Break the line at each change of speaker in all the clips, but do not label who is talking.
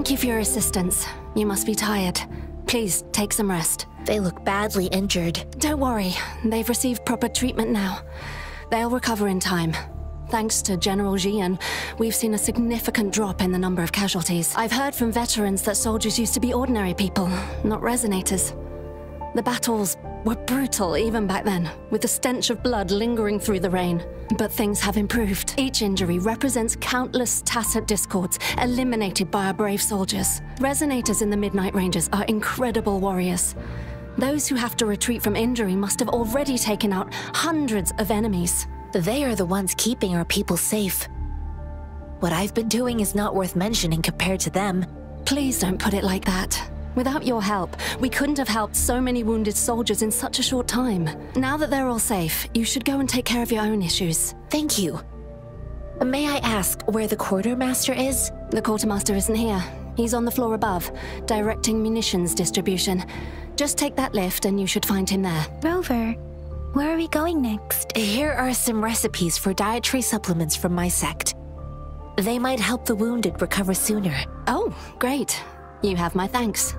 Thank you for your assistance. You must be tired. Please, take some rest.
They look badly injured.
Don't worry, they've received proper treatment now. They'll recover in time. Thanks to General Jian, we've seen a significant drop in the number of casualties. I've heard from veterans that soldiers used to be ordinary people, not resonators. The battles were brutal even back then, with the stench of blood lingering through the rain. But things have improved. Each injury represents countless tacit discords eliminated by our brave soldiers. Resonators in the Midnight Rangers are incredible warriors. Those who have to retreat from injury must have already taken out hundreds of enemies.
They are the ones keeping our people safe. What I've been doing is not worth mentioning compared to them.
Please don't put it like that. Without your help, we couldn't have helped so many wounded soldiers in such a short time. Now that they're all safe, you should go and take care of your own issues.
Thank you. May I ask where the quartermaster is?
The quartermaster isn't here. He's on the floor above, directing munitions distribution. Just take that lift and you should find him there.
Rover, where are we going next?
Here are some recipes for dietary supplements from my sect. They might help the wounded recover sooner.
Oh, great. You have my thanks.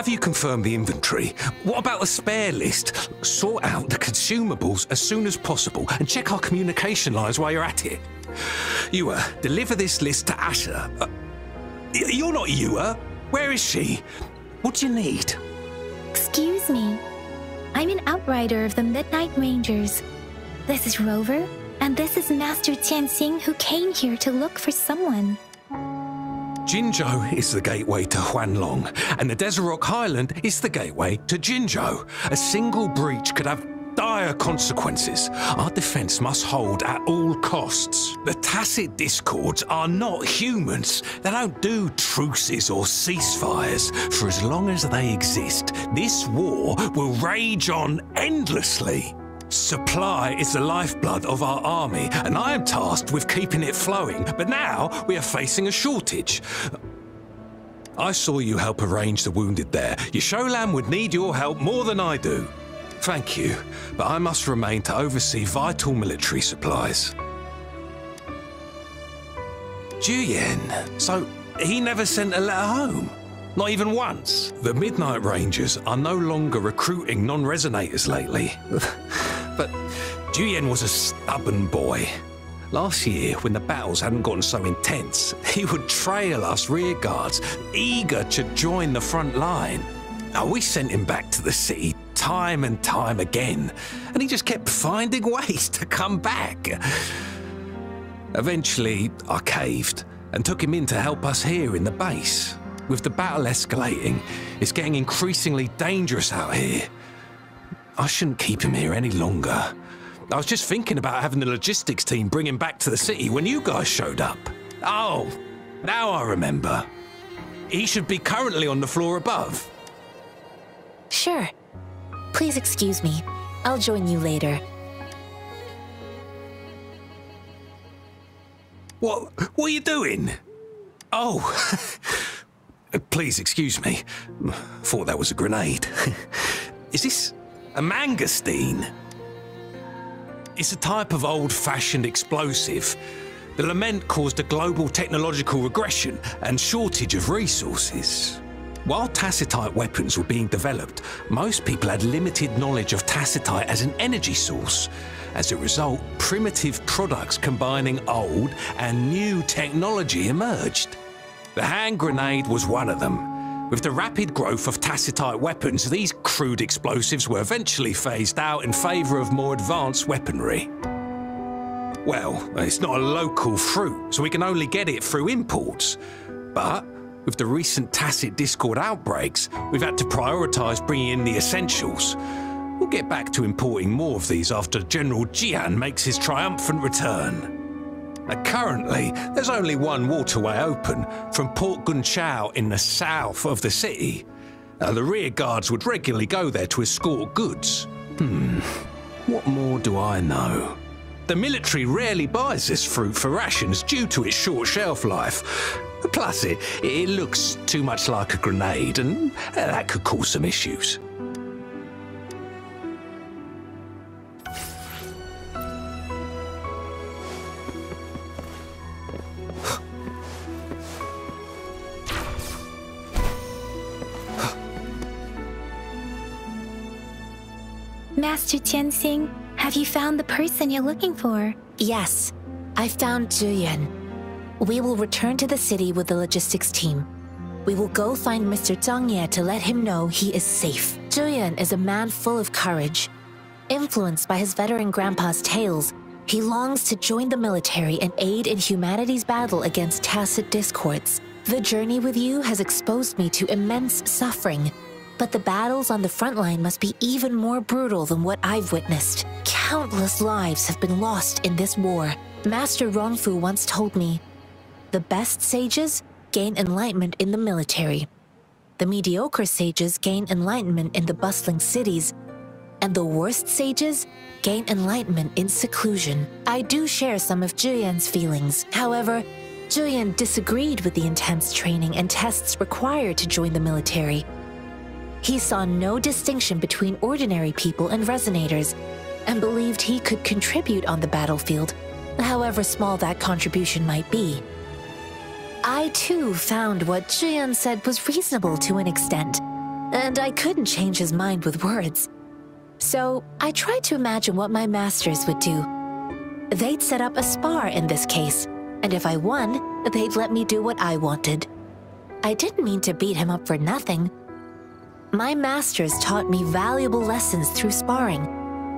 Have you confirmed the inventory? What about the spare list? Sort out the consumables as soon as possible and check our communication lines while you're at it. Yua, deliver this list to Asher. You're not Yua. Where is she? What do you need?
Excuse me. I'm an outrider of the Midnight Rangers. This is Rover, and this is Master Tianxing, who came here to look for someone.
Jinzhou is the gateway to Huanlong, and the Desert Rock Highland is the gateway to Jinzhou. A single breach could have dire consequences. Our defense must hold at all costs. The tacit discords are not humans. They don't do truces or ceasefires. For as long as they exist, this war will rage on endlessly. Supply is the lifeblood of our army, and I am tasked with keeping it flowing. But now we are facing a shortage. I saw you help arrange the wounded there. Yasholan would need your help more than I do. Thank you, but I must remain to oversee vital military supplies. Juyen, so he never sent a letter home? Not even once. The Midnight Rangers are no longer recruiting non-resonators lately. But Juyen was a stubborn boy. Last year, when the battles hadn't gotten so intense, he would trail us rearguards, eager to join the front line. We sent him back to the city time and time again, and he just kept finding ways to come back. Eventually, I caved and took him in to help us here in the base. With the battle escalating, it's getting increasingly dangerous out here. I shouldn't keep him here any longer. I was just thinking about having the logistics team bring him back to the city when you guys showed up. Oh, now I remember. He should be currently on the floor above.
Sure. Please excuse me. I'll join you later.
What are you doing? Oh, please excuse me. Thought that was a grenade. Is this a mangosteen? It's a type of old-fashioned explosive. The lament caused a global technological regression and shortage of resources. While tacitite weapons were being developed, most people had limited knowledge of tacitite as an energy source. As a result, primitive products combining old and new technology emerged. The hand grenade was one of them. With the rapid growth of tacitite weapons, these crude explosives were eventually phased out in favour of more advanced weaponry. Well, it's not a local fruit, so we can only get it through imports. But with the recent tacit discord outbreaks, we've had to prioritise bringing in the essentials. We'll get back to importing more of these after General Jian makes his triumphant return. Currently, there's only one waterway open, from Port Gunchao in the south of the city. The rear guards would regularly go there to escort goods. What more do I know? The military rarely buys this fruit for rations due to its short shelf life. Plus, it looks too much like a grenade, and that could cause some issues.
Master Tianxing, have you found the person you're looking for?
Yes, I found Juyen. We will return to the city with the logistics team. We will go find Mr. Zhang Ye to let him know he is safe. Juyen is a man full of courage. Influenced by his veteran grandpa's tales, he longs to join the military and aid in humanity's battle against tacit discords. The journey with you has exposed me to immense suffering, but the battles on the front line must be even more brutal than what I've witnessed. Countless lives have been lost in this war. Master Rongfu once told me, the best sages gain enlightenment in the military. The mediocre sages gain enlightenment in the bustling cities, and the worst sages gain enlightenment in seclusion. I do share some of Juyen's feelings. However, Juyen disagreed with the intense training and tests required to join the military. He saw no distinction between ordinary people and resonators, and believed he could contribute on the battlefield, however small that contribution might be. I too found what Juyen said was reasonable to an extent, and I couldn't change his mind with words. So I tried to imagine what my masters would do. They'd set up a spar in this case, and if I won, they'd let me do what I wanted. I didn't mean to beat him up for nothing. My masters taught me valuable lessons through sparring,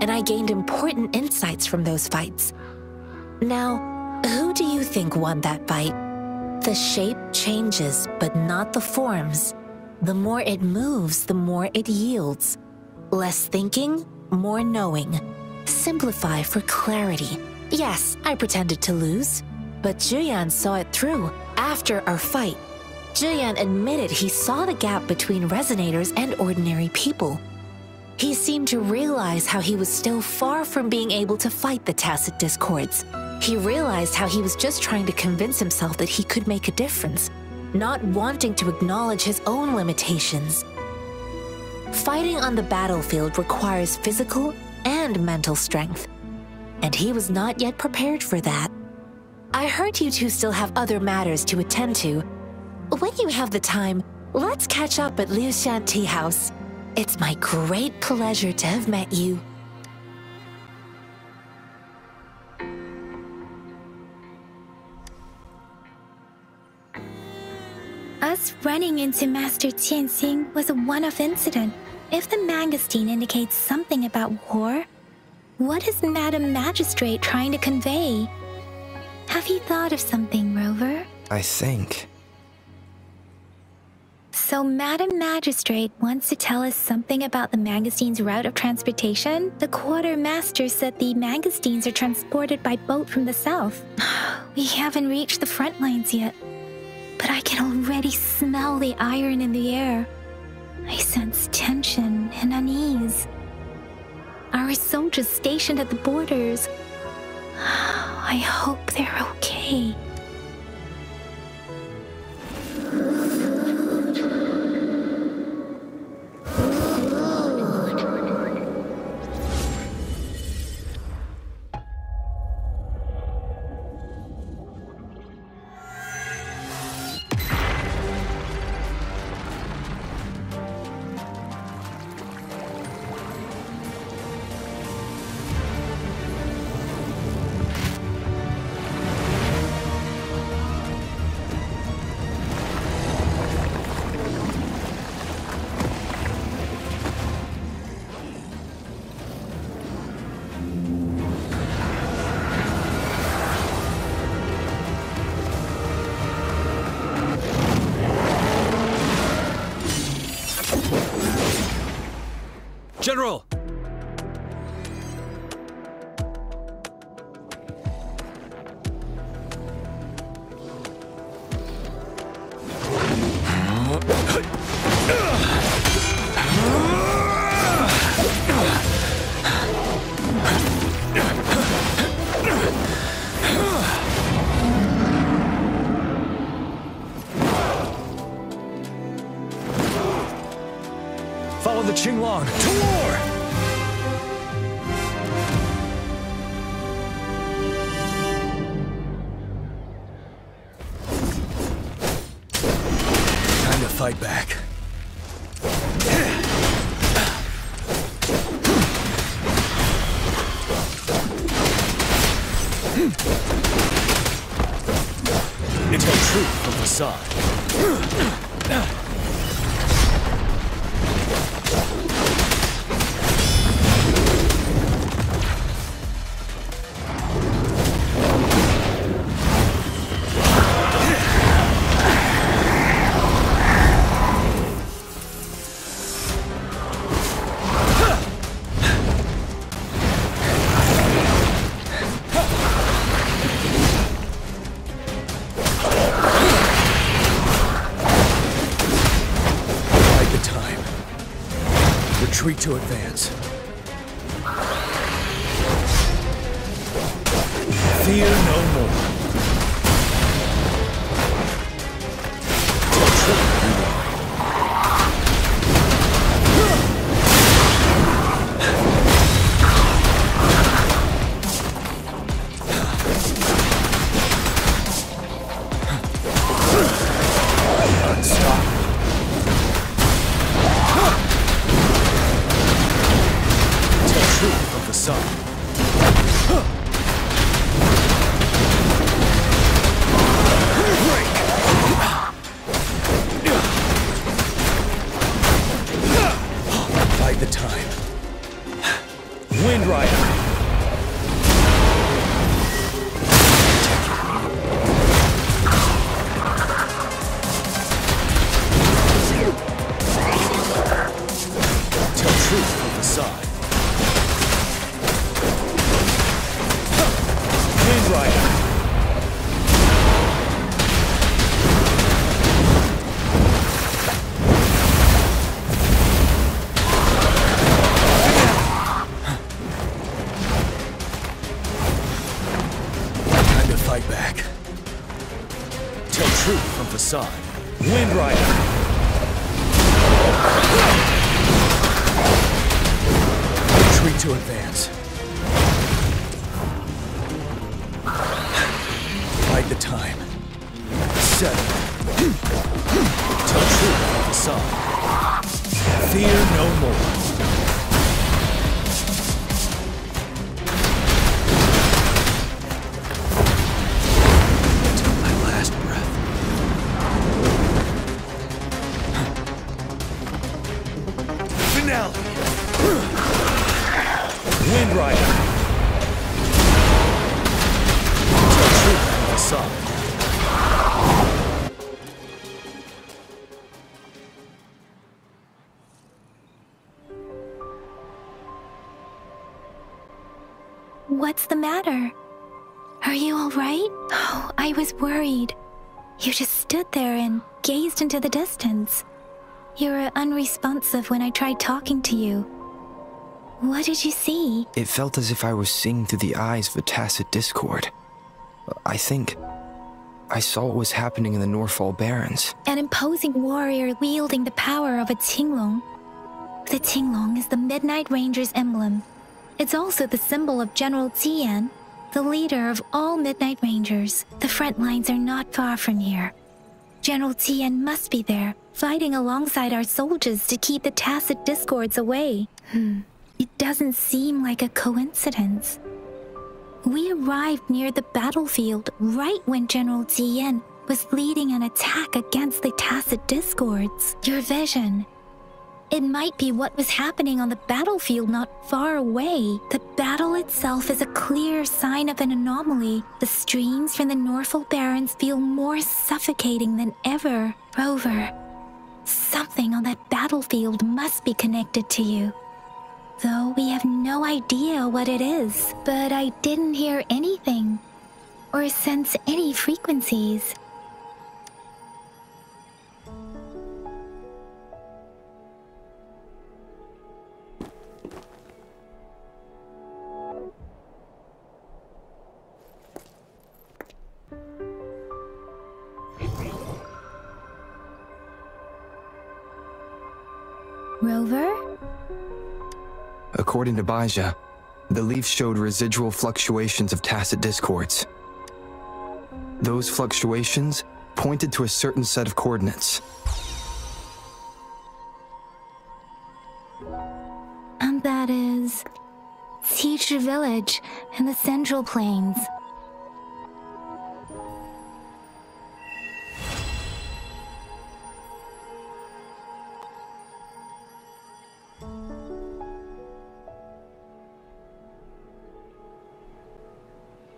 and I gained important insights from those fights. Now, who do you think won that fight? The shape changes, but not the forms. The more it moves, the more it yields. Less thinking, more knowing. Simplify for clarity. Yes, I pretended to lose, but Juyen saw it through. After our fight, Juyen admitted he saw the gap between resonators and ordinary people. He seemed to realize how he was still far from being able to fight the tacit discords. He realized how he was just trying to convince himself that he could make a difference, not wanting to acknowledge his own limitations. Fighting on the battlefield requires physical and mental strength, and he was not yet prepared for that. I heard you two still have other matters to attend to. When you have the time, Let's catch up at Liushan Tea House. It's my great pleasure to have met you.
Us running into Master Tianxing was a one-off incident. If the mangosteen indicates something about war, what is Madam Magistrate trying to convey? Have you thought of something, Rover?
I think.
So Madam Magistrate wants to tell us something about the mangosteen's route of transportation? The quartermaster said the mangosteens are transported by boat from the south. We haven't reached the front lines yet, but I can already smell the iron in the air. I sense tension and unease. Our soldiers stationed at the borders, I hope they're okay.
General! Follow the Qinglong to war! Time to fight back. It's no truth from the side. Retreat to advance. Fear no more. The time. Wind Rider. Tell truth from the side. Wind Rider. Fight back. Tell truth from facade. Wind Rider. Retreat to advance. Bide the time. 7. Tell truth from Windrider! Tell truth from facade.
What's the matter? Are you all right? Oh, I was worried. You just stood there and gazed into the distance. You were unresponsive when I tried talking to you. What did you see?
It felt as if I was seeing through the eyes of a tacit discord. I think I saw what was happening in the Norfall Barrens.
An imposing warrior wielding the power of a Tinglong. The Tinglong is the Midnight Ranger's emblem. It's also the symbol of General Tian, the leader of all Midnight Rangers. The front lines are not far from here. General Tian must be there, fighting alongside our soldiers to keep the tacit discords away. It doesn't seem like a coincidence. We arrived near the battlefield right when General Tian was leading an attack against the tacit discords. Your vision. It might be what was happening on the battlefield not far away. The battle itself is a clear sign of an anomaly. The streams from the Norfall Barrens feel more suffocating than ever. Rover, something on that battlefield must be connected to you. Though we have no idea what it is. But I didn't hear anything or sense any frequencies. Rover?
According to Baija, the leaf showed residual fluctuations of tacit discords. Those fluctuations pointed to a certain set of coordinates.
And that is Teacher Village in the Central Plains.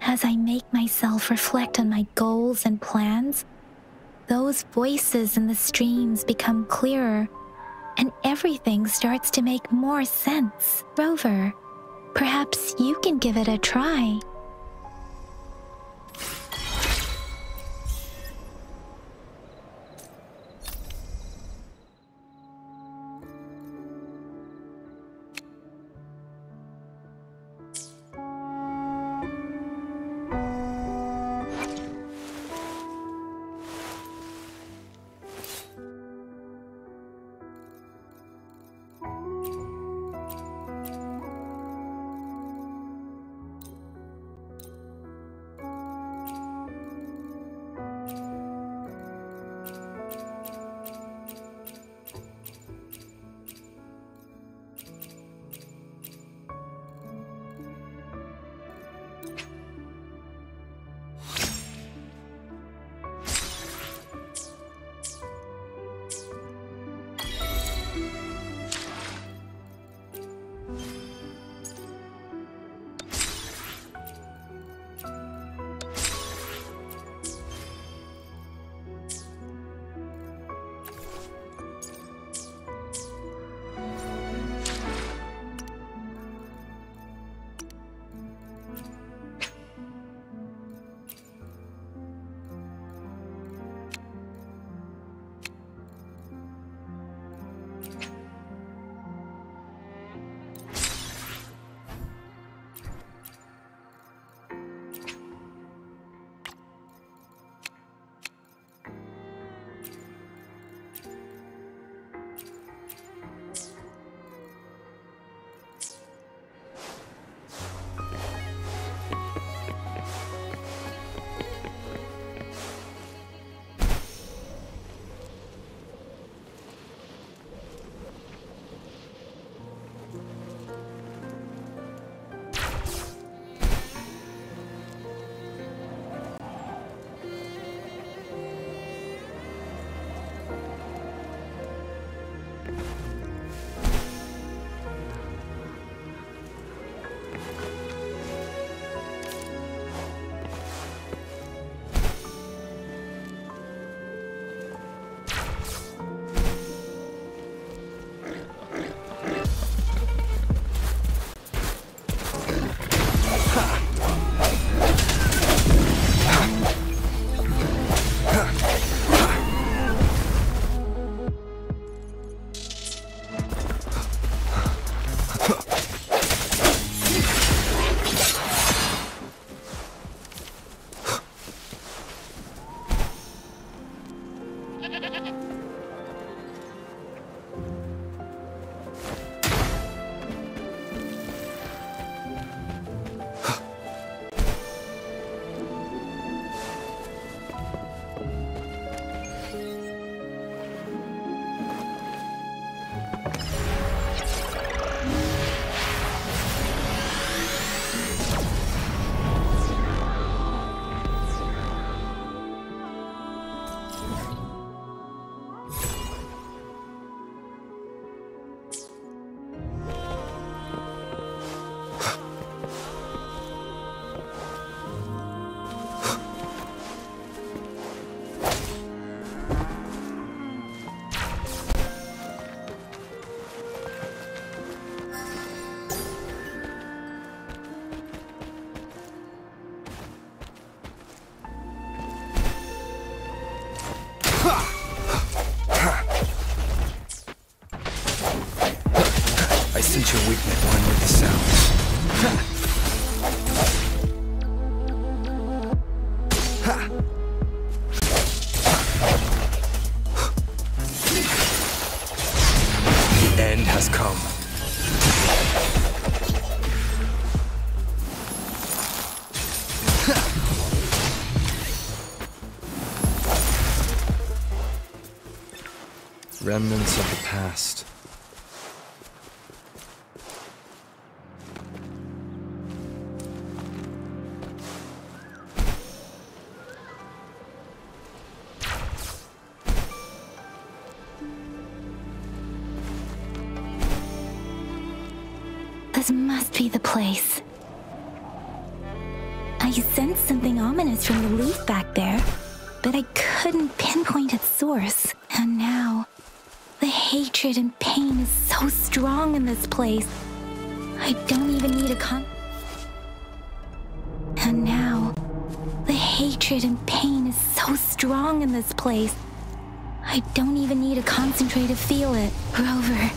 As I make myself reflect on my goals and plans, those voices in the streams become clearer, and everything starts to make more sense. Rover, perhaps you can give it a try.
weakness. One with the sounds. The end has come. Remnants of the past.
This must be the place. I sensed something ominous from the leaf back there, but I couldn't pinpoint its source. And now, the hatred and pain is so strong in this place. I don't even need a And now, the hatred and pain is so strong in this place. I don't even need to concentrate to feel it. Rover,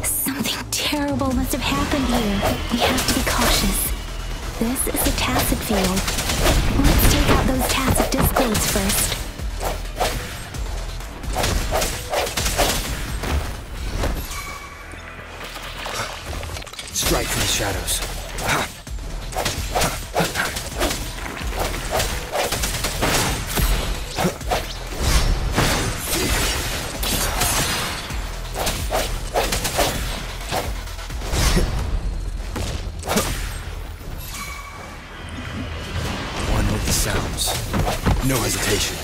something terrible must have happened here. We have to be cautious. This is a tacit field. Let's take out those tacit discords first.
Strike from the shadows. One with the sounds. No hesitation.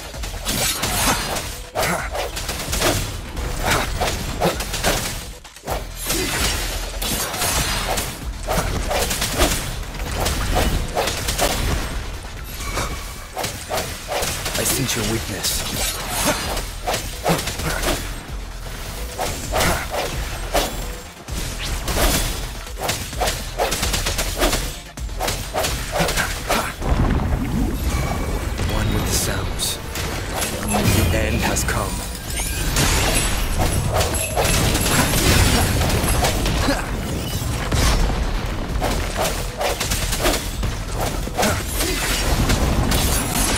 I sense your weakness. One with the sounds. The end has come.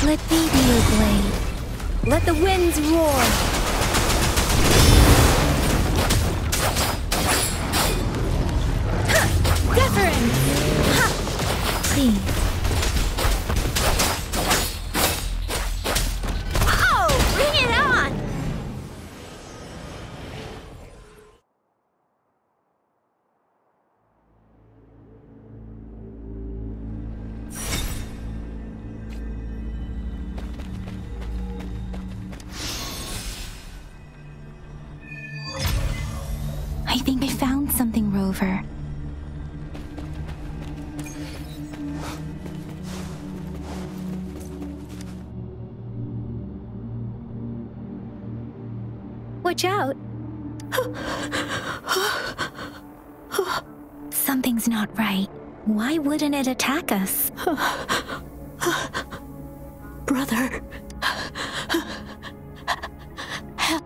Let me be your blade. Let the winds roar. Wuthering! Please. Oh, bring it on! I think I found something, Rover. Watch out! Something's not right. Why wouldn't it attack us? Brother.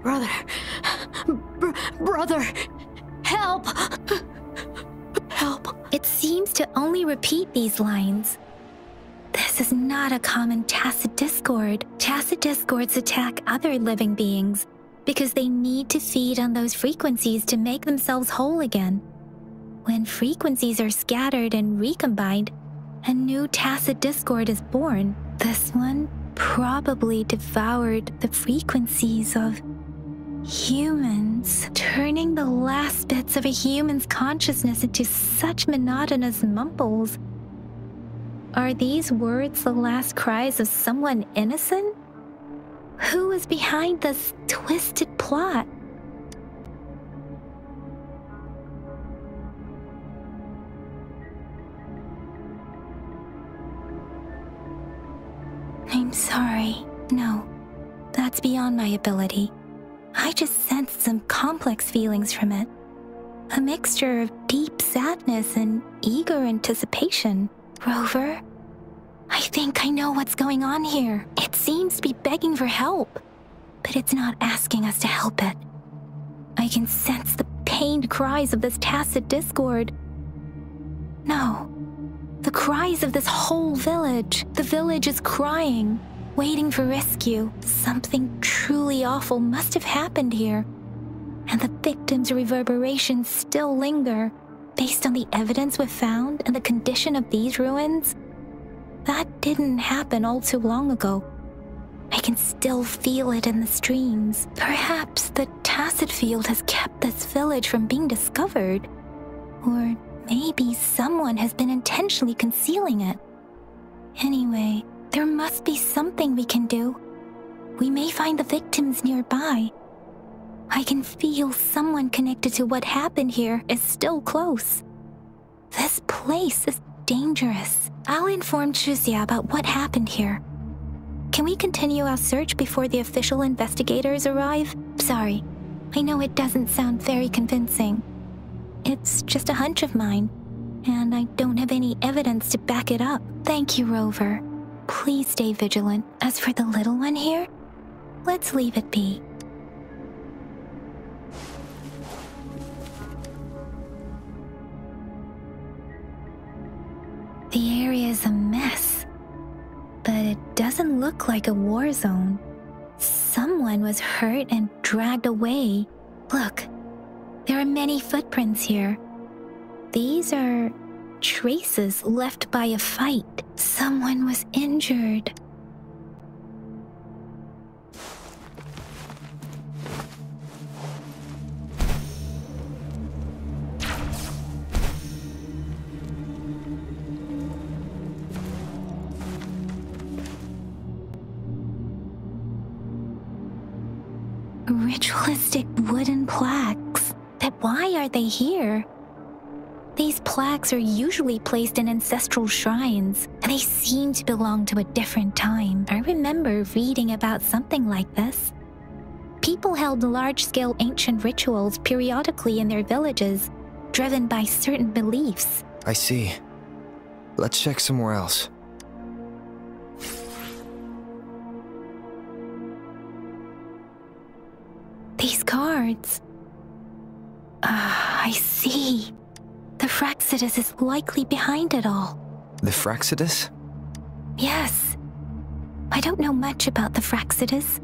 Brother. Brother. Help! Help! It seems to only repeat these lines. This is not a common tacit discord. Tacit discords attack other living beings because they need to feed on those frequencies to make themselves whole again. When frequencies are scattered and recombined, a new tacit discord is born. This one probably devoured the frequencies of humans, turning the last bits of a human's consciousness into such monotonous mumbles. Are these words the last cries of someone innocent? Who is behind this twisted plot? I'm sorry. No, that's beyond my ability. I just sensed some complex feelings from it. A mixture of deep sadness and eager anticipation. Rover, I think I know what's going on here. It seems to be begging for help, but it's not asking us to help it. I can sense the pained cries of this tacit discord. No. The cries of this whole village. The village is crying, waiting for rescue. Something truly awful must have happened here. And the victims' reverberations still linger. Based on the evidence we've found and the condition of these ruins, that didn't happen all too long ago. I can still feel it in the streams. Perhaps the tacit field has kept this village from being discovered. Or maybe someone has been intentionally concealing it. Anyway, there must be something we can do. We may find the victims nearby. I can feel someone connected to what happened here is still close. This place is dangerous. I'll inform Chuzia about what happened here. Can we continue our search before the official investigators arrive? Sorry, I know it doesn't sound very convincing. It's just a hunch of mine, and I don't have any evidence to back it up. Thank you, Rover. Please stay vigilant. As for the little one here, let's leave it be. The area is a mess, but it doesn't look like a war zone. Someone was hurt and dragged away. Look, there are many footprints here. These are traces left by a fight. Someone was injured. Ritualistic wooden plaques. But why are they here? These plaques are usually placed in ancestral shrines, and they seem to belong to a different time. I remember reading about something like this. People held large-scale ancient rituals periodically in their villages, driven by certain beliefs.
I see. Let's check somewhere else.
These cards. I see. The Fraxidus is likely behind it all.
The Fraxidus?
Yes. I don't know much about the Fraxidus,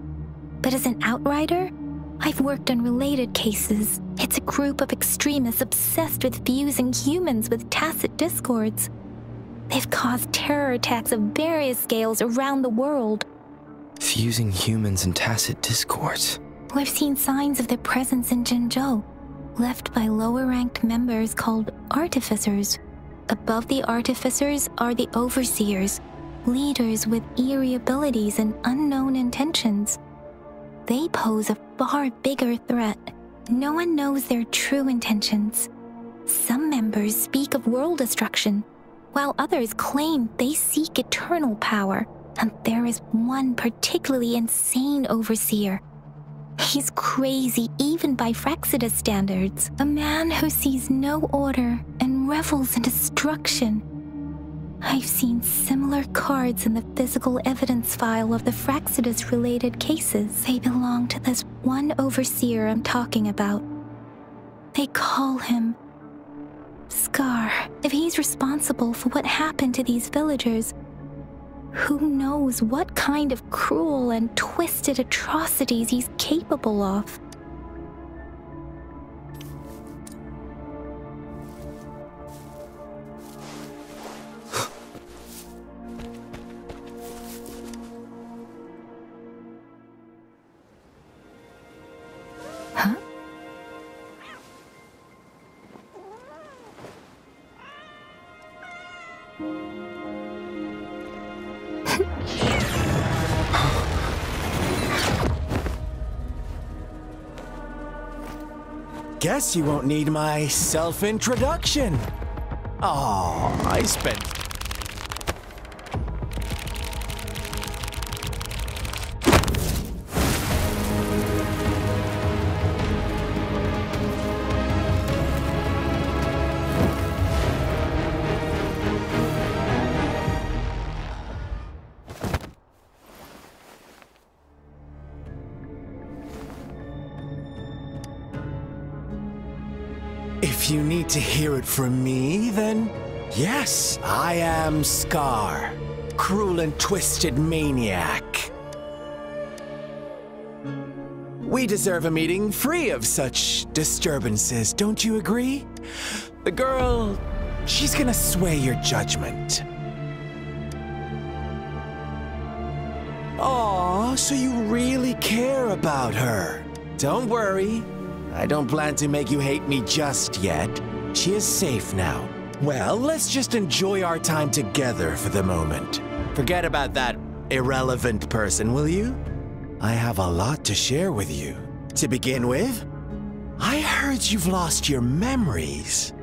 but as an outrider, I've worked on related cases. It's a group of extremists obsessed with fusing humans with tacit discords. They've caused terror attacks of various scales around the world.
Fusing humans and tacit discords.
We've seen signs of their presence in Jinzhou, left by lower-ranked members called artificers. Above the artificers are the overseers, leaders with eerie abilities and unknown intentions. They pose a far bigger threat. No one knows their true intentions. Some members speak of world destruction, while others claim they seek eternal power. And there is one particularly insane overseer. He's crazy even by Fraxidus standards. A man who sees no order and revels in destruction. I've seen similar cards in the physical evidence file of the Fraxidus-related cases. They belong to this one overseer I'm talking about. They call him Scar. If he's responsible for what happened to these villagers, who knows what kind of cruel and twisted atrocities he's capable of? Huh?
Guess you won't need my self-introduction. Oh, I spent... you need to hear it from me, then yes, I am Scar, cruel and twisted maniac. We deserve a meeting free of such disturbances, don't you agree? The girl, she's gonna sway your judgment. Aw, so you really care about her. Don't worry, I don't plan to make you hate me just yet. She is safe now. Well, let's just enjoy our time together for the moment. Forget about that irrelevant person, will you? I have a lot to share with you. To begin with, I heard you've lost your memories.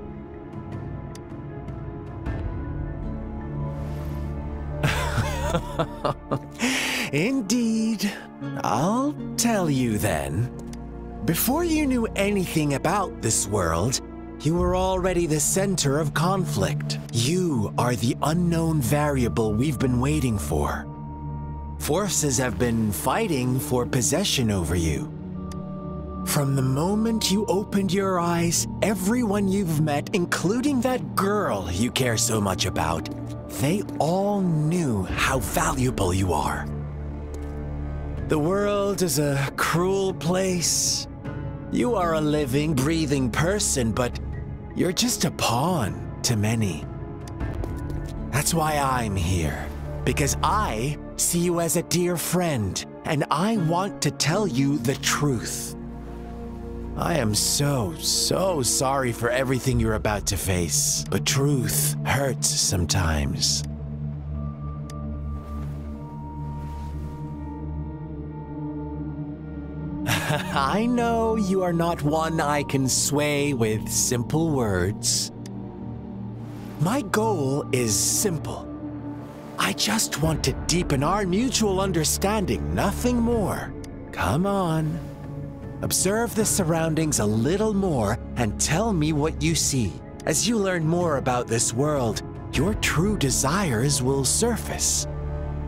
Indeed. I'll tell you then. Before you knew anything about this world, you were already the center of conflict. You are the unknown variable we've been waiting for. Forces have been fighting for possession over you. From the moment you opened your eyes, everyone you've met, including that girl you care so much about, they all knew how valuable you are. The world is a cruel place. You are a living, breathing person, but you're just a pawn to many. That's why I'm here, because I see you as a dear friend, and I want to tell you the truth. I am so sorry for everything you're about to face, but truth hurts sometimes. I know you are not one I can sway with simple words. My goal is simple. I just want to deepen our mutual understanding, nothing more. Come on. Observe the surroundings a little more and tell me what you see. As you learn more about this world, your true desires will surface,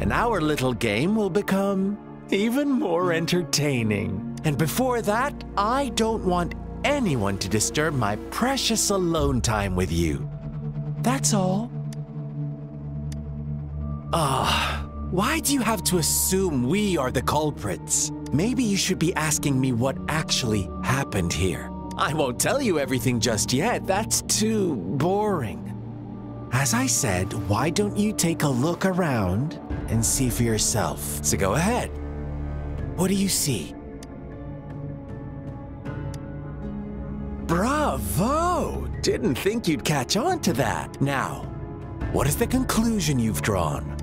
and our little game will become even more entertaining. And before that, I don't want anyone to disturb my precious alone time with you. That's all. Why do you have to assume we are the culprits? Maybe you should be asking me what actually happened here. I won't tell you everything just yet, that's too boring. As I said, why don't you take a look around and see for yourself? So go ahead. What do you see? Bravo! Didn't think you'd catch on to that. Now, what is the conclusion you've drawn?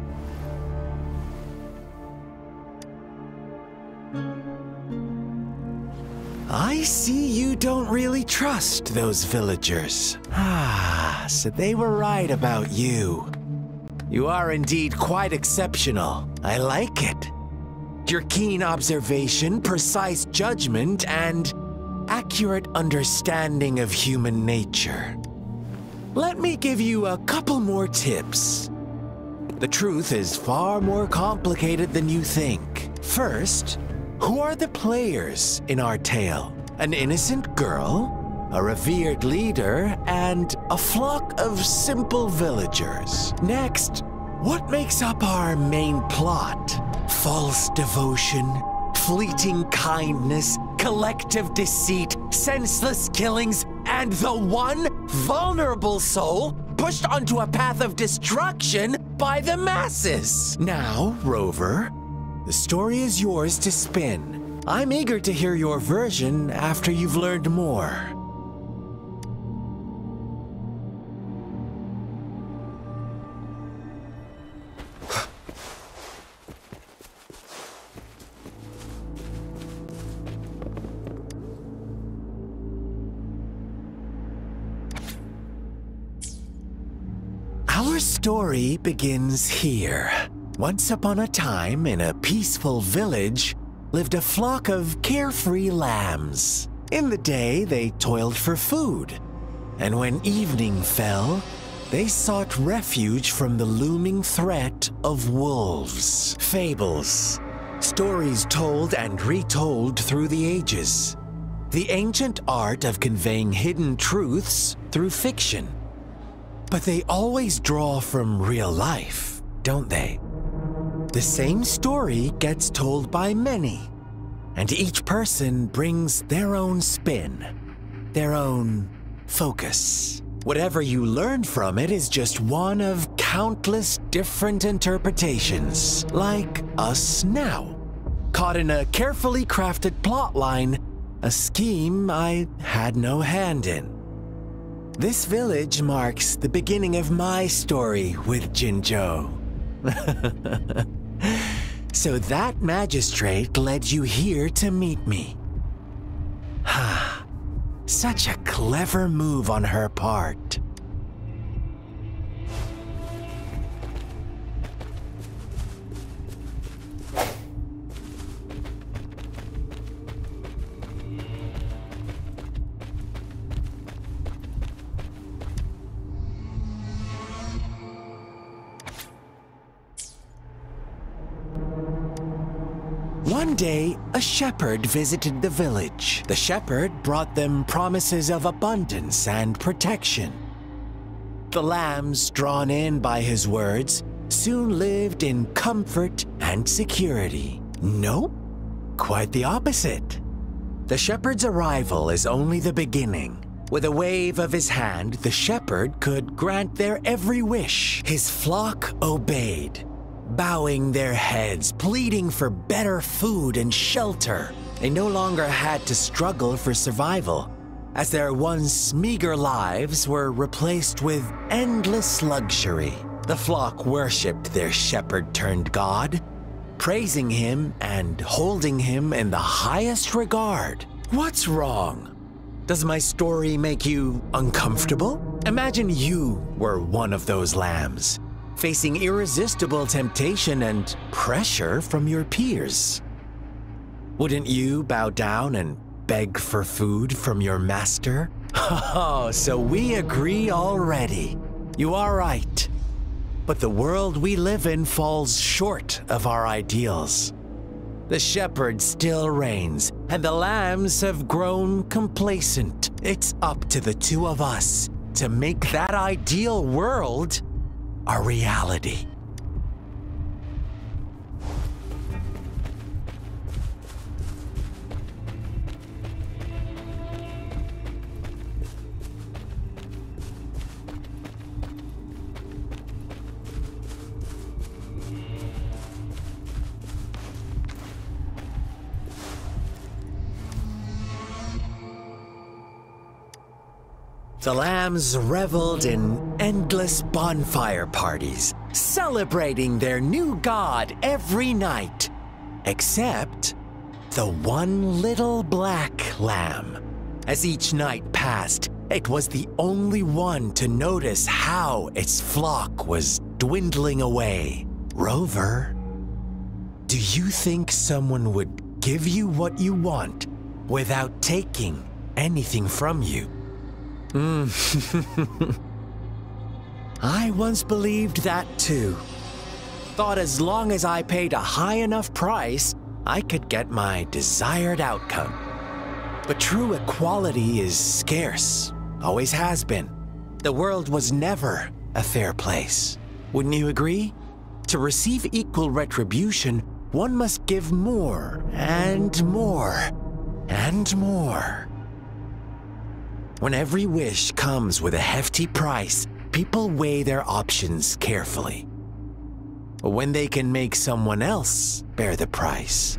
I see you don't really trust those villagers. So they were right about you. You are indeed quite exceptional. I like it. Your keen observation, precise judgment, and accurate understanding of human nature. Let me give you a couple more tips. The truth is far more complicated than you think. First, who are the players in our tale? An innocent girl, a revered leader, and a flock of simple villagers. Next, what makes up our main plot? False devotion, fleeting kindness, collective deceit, senseless killings, and the one vulnerable soul pushed onto a path of destruction by the masses. Now, Rover, the story is yours to spin. I'm eager to hear your version after you've learned more. Our story begins here. Once upon a time, in a peaceful village, lived a flock of carefree lambs. In the day, they toiled for food, and when evening fell, they sought refuge from the looming threat of wolves. Fables, stories told and retold through the ages. the ancient art of conveying hidden truths through fiction. But they always draw from real life, don't they? The same story gets told by many, and each person brings their own spin, their own focus. Whatever you learn from it is just one of countless different interpretations, like us now, caught in a carefully crafted plotline, a scheme I had no hand in. This village marks the beginning of my story with Jinzhou. So that magistrate led you here to meet me. Ha. Such a clever move on her part. One day, a shepherd visited the village. The shepherd brought them promises of abundance and protection. The lambs, drawn in by his words, soon lived in comfort and security. Nope, quite the opposite. The shepherd's arrival is only the beginning. With a wave of his hand, the shepherd could grant their every wish. His flock obeyed, bowing their heads, pleading for better food and shelter. They no longer had to struggle for survival, as their once meager lives were replaced with endless luxury. The flock worshipped their shepherd-turned-god, praising him and holding him in the highest regard. What's wrong? Does my story make you uncomfortable? Imagine you were one of those lambs, facing irresistible temptation and pressure from your peers. Wouldn't you bow down and beg for food from your master? Oh, so we agree already. You are right. But the world we live in falls short of our ideals. The shepherd still reigns, and the lambs have grown complacent. It's up to the two of us to make that ideal world a reality. The lambs reveled in endless bonfire parties, celebrating their new god every night, except the one little black lamb. As each night passed, it was the only one to notice how its flock was dwindling away. Rover, do you think someone would give you what you want without taking anything from you? I once believed that too. Thought as long as I paid a high enough price, I could get my desired outcome. But true equality is scarce, always has been. The world was never a fair place. Wouldn't you agree? To receive equal retribution, one must give more and more and more. When every wish comes with a hefty price, people weigh their options carefully. When they can make someone else bear the price,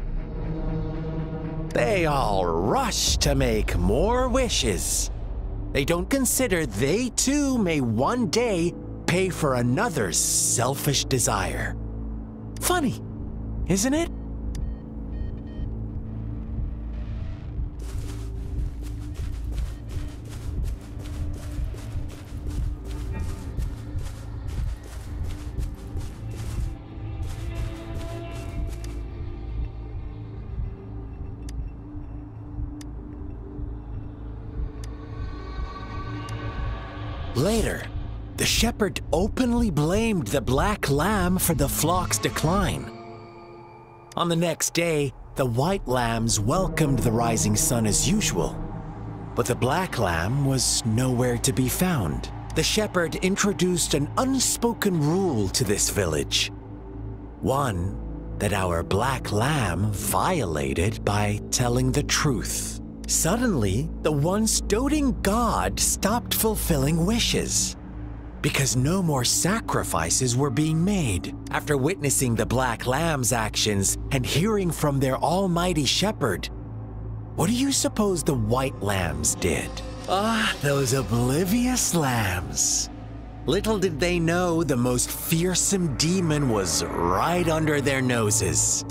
they all rush to make more wishes. They don't consider they too may one day pay for another's selfish desire. Funny, isn't it? Later, the shepherd openly blamed the black lamb for the flock's decline. On the next day, the white lambs welcomed the rising sun as usual, but the black lamb was nowhere to be found. The shepherd introduced an unspoken rule to this village. One that our black lamb violated by telling the truth. Suddenly, the once doting god stopped fulfilling wishes because no more sacrifices were being made. After witnessing the black lamb's actions and hearing from their almighty shepherd, what do you suppose the white lambs did? Ah, those oblivious lambs. Little did they know the most fearsome demon was right under their noses.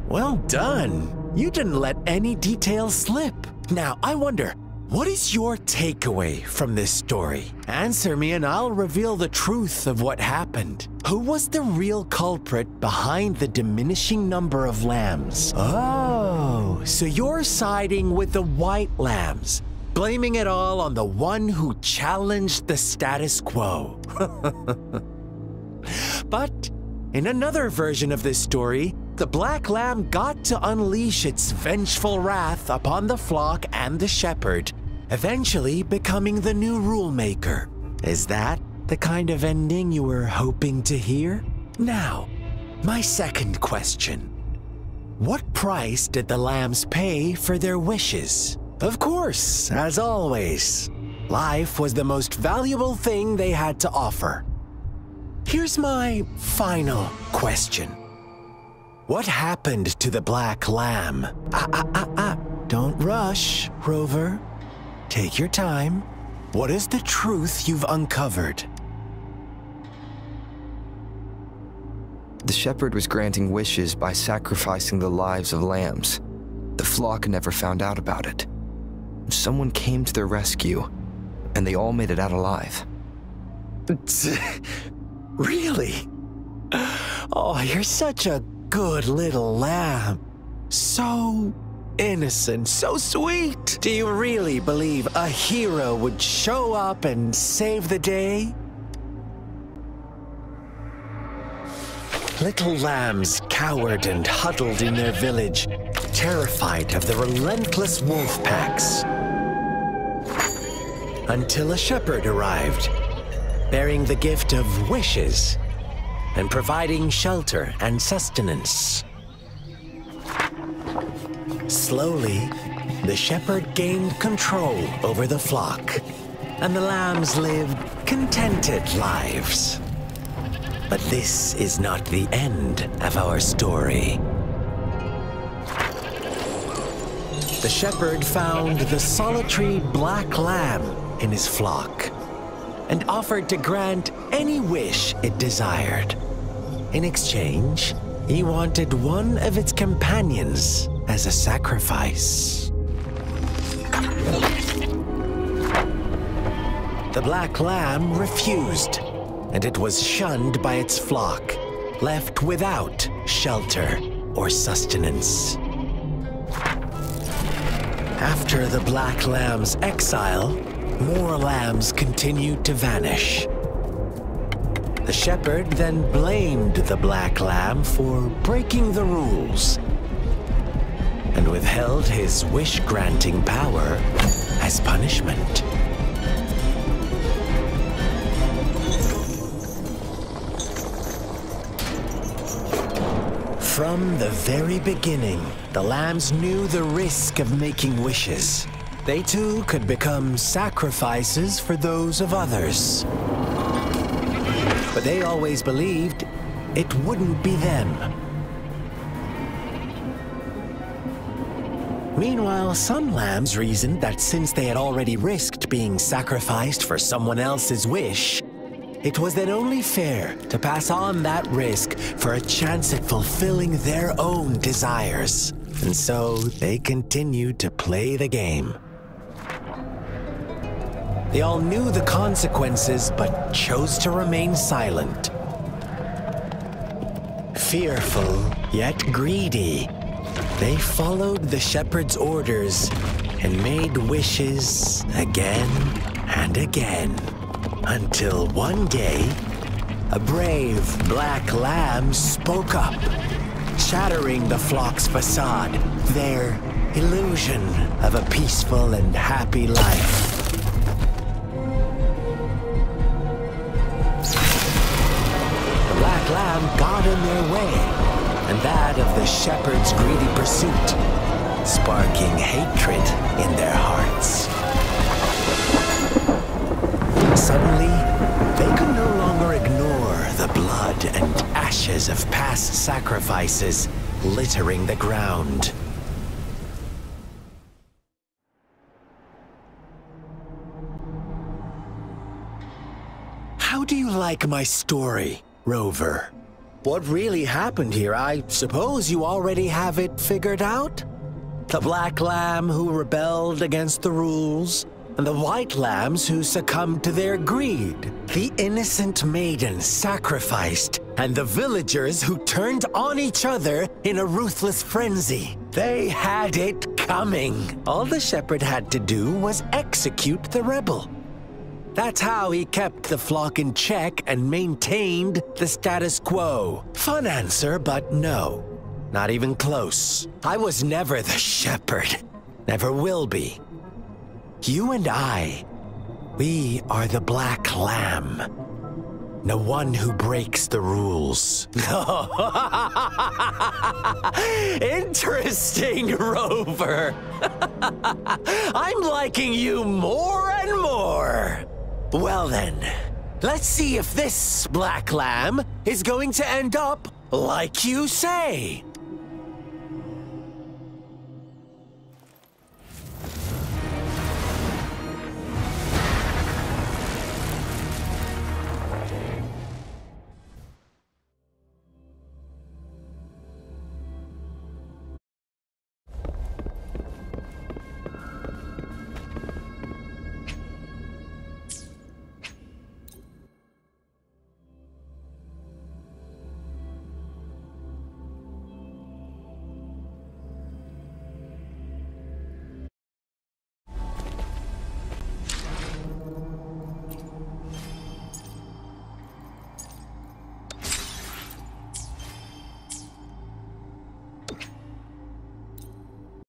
Well done. You didn't let any details slip. Now, I wonder, what is your takeaway from this story? Answer me and I'll reveal the truth of what happened. Who was the real culprit behind the diminishing number of lambs? Oh, so you're siding with the white lambs, blaming it all on the one who challenged the status quo. But in another version of this story, the black lamb got to unleash its vengeful wrath upon the flock and the shepherd, eventually becoming the new rule maker. Is that the kind of ending you were hoping to hear? Now, my second question. What price did the lambs pay for their wishes? Of course, as always, life was the most valuable thing they had to offer. Here's my final question. What happened to the black lamb? Don't rush, Rover. Take your time. What is the truth you've uncovered?
The shepherd was granting wishes by sacrificing the lives of lambs. The flock never found out about it. Someone came to their rescue, and they all made it out alive.
Really? Oh, you're such a good little lamb. So innocent, so sweet. Do you really believe a hero would show up and save the day? Little lambs cowered and huddled in their village, terrified of the relentless wolf packs. Until a shepherd arrived, bearing the gift of wishes and providing shelter and sustenance. Slowly, the shepherd gained control over the flock, and the lambs lived contented lives. But this is not the end of our story. The shepherd found the solitary black lamb in his flock and offered to grant any wish it desired. In exchange, he wanted one of its companions as a sacrifice. The black lamb refused, and it was shunned by its flock, left without shelter or sustenance. After the black lamb's exile, more lambs continued to vanish. The shepherd then blamed the black lamb for breaking the rules and withheld his wish-granting power as punishment. From the very beginning, the lambs knew the risk of making wishes. They too could become sacrifices for those of others. But they always believed it wouldn't be them. Meanwhile, some lambs reasoned that since they had already risked being sacrificed for someone else's wish, it was then only fair to pass on that risk for a chance at fulfilling their own desires. And so they continued to play the game. They all knew the consequences, but chose to remain silent. Fearful, yet greedy, they followed the shepherd's orders and made wishes again and again, until one day, a brave black lamb spoke up, shattering the flock's facade, their illusion of a peaceful and happy life. The black lamb got in their way, and that of the shepherd's greedy pursuit, sparking hatred in their hearts. Suddenly, they could no longer ignore the blood and ashes of past sacrifices littering the ground. How do you like my story, Rover? What really happened here? I suppose you already have it figured out? The black lamb who rebelled against the rules, and the white lambs who succumbed to their greed. The innocent maiden sacrificed, and the villagers who turned on each other in a ruthless frenzy. They had it coming. All the shepherd had to do was execute the rebel. That's how he kept the flock in check and maintained the status quo. Fun answer, but no. Not even close. I was never the shepherd. Never will be. You and I, we are the black lamb. The one who breaks the rules. Interesting, Rover. I'm liking you more and more. Well then, let's see if this black lamb is going to end up like you say.